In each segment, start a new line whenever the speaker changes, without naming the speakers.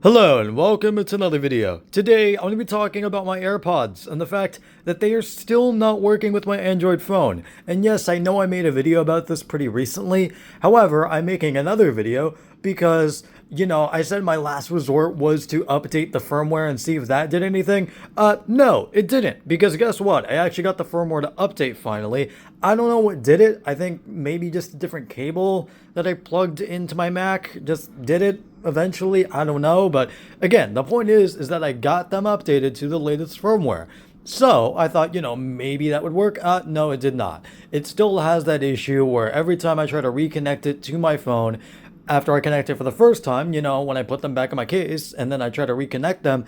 Hello and welcome to another video. Today I'm going to be talking about my AirPods and the fact that they are still not working with my Android phone. And yes, I know I made a video about this pretty recently. However, I'm making another video because, I said my last resort was to update the firmware and see if that did anything. No, it didn't, because guess what? I actually got the firmware to update finally. I don't know what did it. I think maybe just a different cable that I plugged into my Mac just did it eventually. I don't know, but again, the point is that I got them updated to the latest firmware. So I thought, maybe that would work. No, it did not. It still has that issue where every time I try to reconnect it to my phone, after I connect it for the first time, when I put them back in my case and then I try to reconnect them,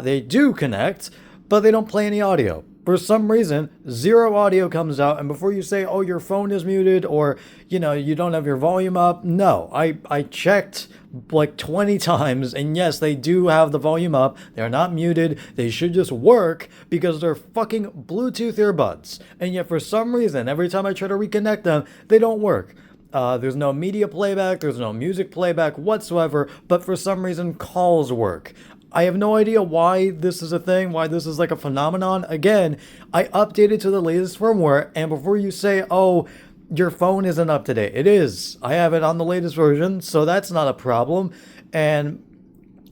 they do connect, but they don't play any audio. For some reason, zero audio comes out, and before you say, oh, your phone is muted, or, you don't have your volume up, no. I checked like 20 times, and yes, they do have the volume up. They're not muted. They should just work because they're fucking Bluetooth earbuds. And yet, for some reason, every time I try to reconnect them, they don't work. There's no media playback, there's no music playback whatsoever, but for some reason, calls work. I have no idea why this is a thing, why this is like a phenomenon. Again, I updated to the latest firmware, and before you say, oh, your phone isn't up to date, it is. I have it on the latest version, so that's not a problem. And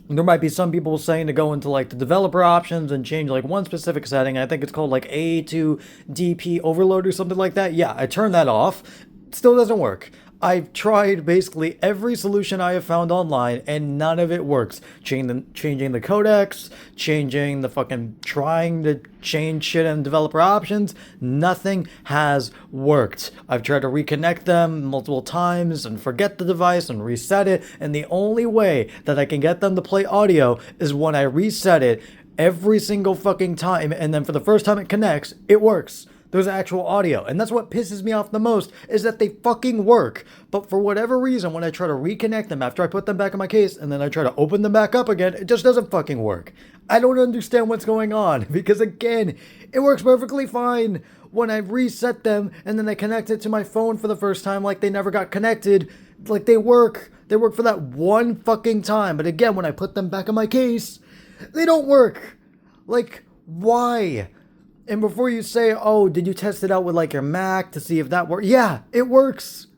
there might be some people saying to go into like the developer options and change like one specific setting. I think it's called like A2DP overload or something like that. Yeah, I turned that off. It still doesn't work. I've tried basically every solution I have found online, and none of it works. Changing the codecs, trying to change shit in developer options, nothing has worked. I've tried to reconnect them multiple times and forget the device and reset it, and the only way that I can get them to play audio is when I reset it every single fucking time, and then for the first time it connects, it works. There's actual audio, and that's what pisses me off the most, is that they fucking work. But for whatever reason, when I try to reconnect them after I put them back in my case, and then I try to open them back up again, it just doesn't fucking work. I don't understand what's going on, because again, it works perfectly fine when I reset them, and then I connect it to my phone for the first time like they never got connected. Like, they work. They work for that one fucking time. But again, when I put them back in my case, they don't work. Like, why? And before you say, oh, did you test it out with like your Mac to see if that works? Yeah, it works.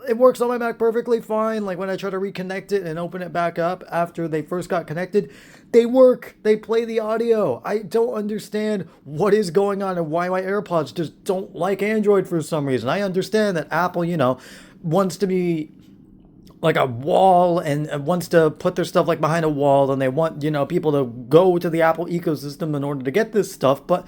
It works on my Mac perfectly fine. Like when I try to reconnect it and open it back up after they first got connected, they work. They play the audio. I don't understand what is going on and why my AirPods just don't like Android for some reason. I understand that Apple, wants to be like a wall and wants to put their stuff like behind a wall, and they want, people to go to the Apple ecosystem in order to get this stuff, but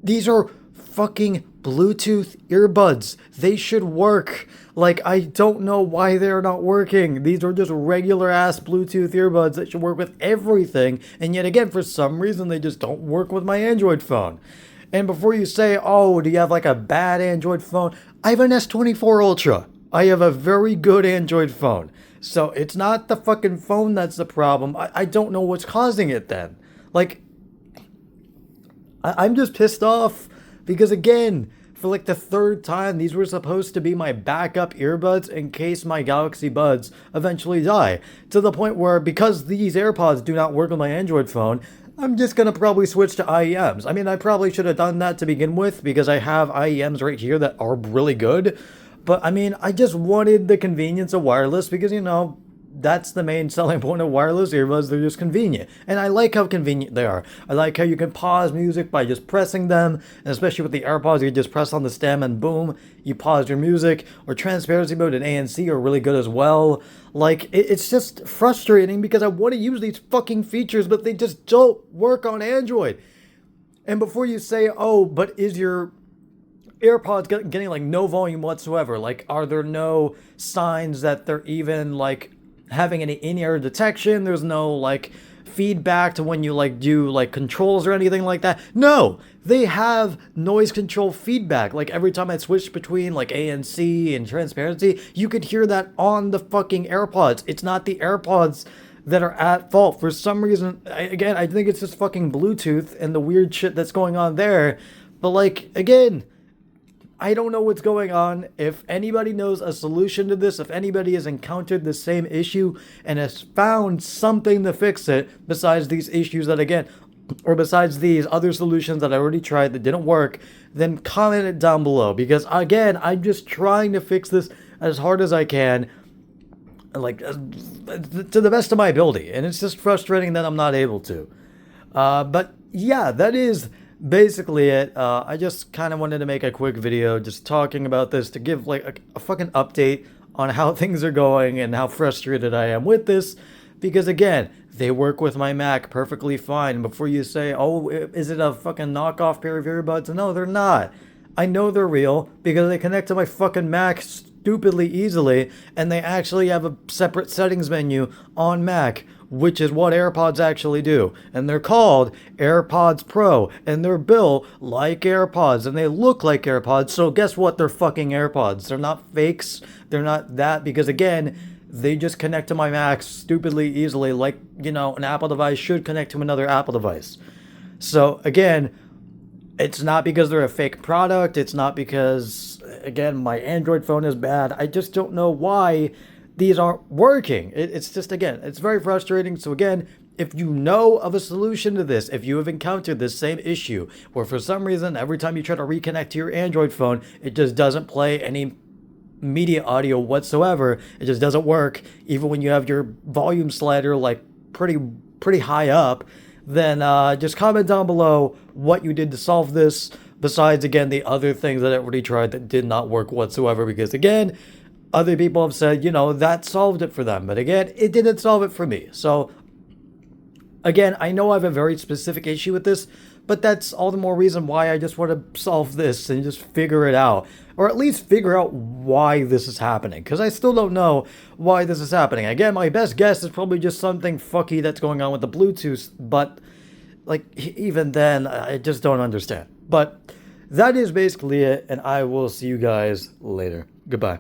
these are fucking Bluetooth earbuds. They should work. Like, I don't know why they're not working. These are just regular ass Bluetooth earbuds that should work with everything. And yet again, for some reason, they just don't work with my Android phone. And before you say, oh, do you have like a bad Android phone? I have an S24 Ultra. I have a very good Android phone. So it's not the fucking phone that's the problem. I don't know what's causing it then. Like, I'm just pissed off because, again, for like the third time, these were supposed to be my backup earbuds in case my Galaxy Buds eventually die. To the point where, because these AirPods do not work on my Android phone, I'm just going to probably switch to IEMs. I mean, I probably should have done that to begin with because I have IEMs right here that are really good. But, I mean, I just wanted the convenience of wireless because, that's the main selling point of wireless earbuds. They're just convenient. And I like how convenient they are. I like how you can pause music by just pressing them. And especially with the AirPods, you just press on the stem and boom, you pause your music. Or transparency mode and ANC are really good as well. Like, it's just frustrating because I want to use these fucking features, but they just don't work on Android. And before you say, oh, but is your AirPods getting like no volume whatsoever? Like, are there no signs that they're even like having any in-ear detection? There's no like feedback to when you like do like controls or anything like that? No, they have noise control feedback. Like every time I switch between like ANC and transparency, you could hear that on the fucking AirPods. It's not the AirPods that are at fault. For some reason, I think it's just fucking Bluetooth and the weird shit that's going on there. But like, again, I don't know what's going on. If anybody knows a solution to this, if anybody has encountered the same issue and has found something to fix it besides these issues that, again, or besides these other solutions that I already tried that didn't work, then comment it down below. Because again, I'm just trying to fix this as hard as I can, like to the best of my ability, and it's just frustrating that I'm not able to. But yeah, that is basically it. I just kind of wanted to make a quick video just talking about this to give like a fucking update on how things are going and how frustrated I am with this. Because again, they work with my Mac perfectly fine. Before you say, oh, is it a fucking knockoff pair of earbuds? No, they're not. I know they're real because they connect to my fucking Mac stupidly easily, and they actually have a separate settings menu on Mac, which is what AirPods actually do. And they're called AirPods Pro, and they're built like AirPods, and they look like AirPods, so guess what? They're fucking AirPods. They're not fakes. They're not that, because again, they just connect to my Mac stupidly easily, like, you know, an Apple device should connect to another Apple device. So again, it's not because they're a fake product. It's not because, again, my Android phone is bad. I just don't know why these aren't working. It's just, again, it's very frustrating. So again, if you know of a solution to this, if you have encountered this same issue where for some reason every time you try to reconnect to your Android phone, it just doesn't play any media audio whatsoever, it just doesn't work, even when you have your volume slider like pretty high up, then just comment down below what you did to solve this, besides, again, the other things that I already tried that did not work whatsoever. Because again, other people have said, you know, that solved it for them, but again, it didn't solve it for me. So again, I know I have a very specific issue with this, but that's all the more reason why I just want to solve this and just figure it out. Or at least figure out why this is happening. Because I still don't know why this is happening. Again, my best guess is probably just something fucky that's going on with the Bluetooth. But, like, even then, I just don't understand. But that is basically it. And I will see you guys later. Goodbye.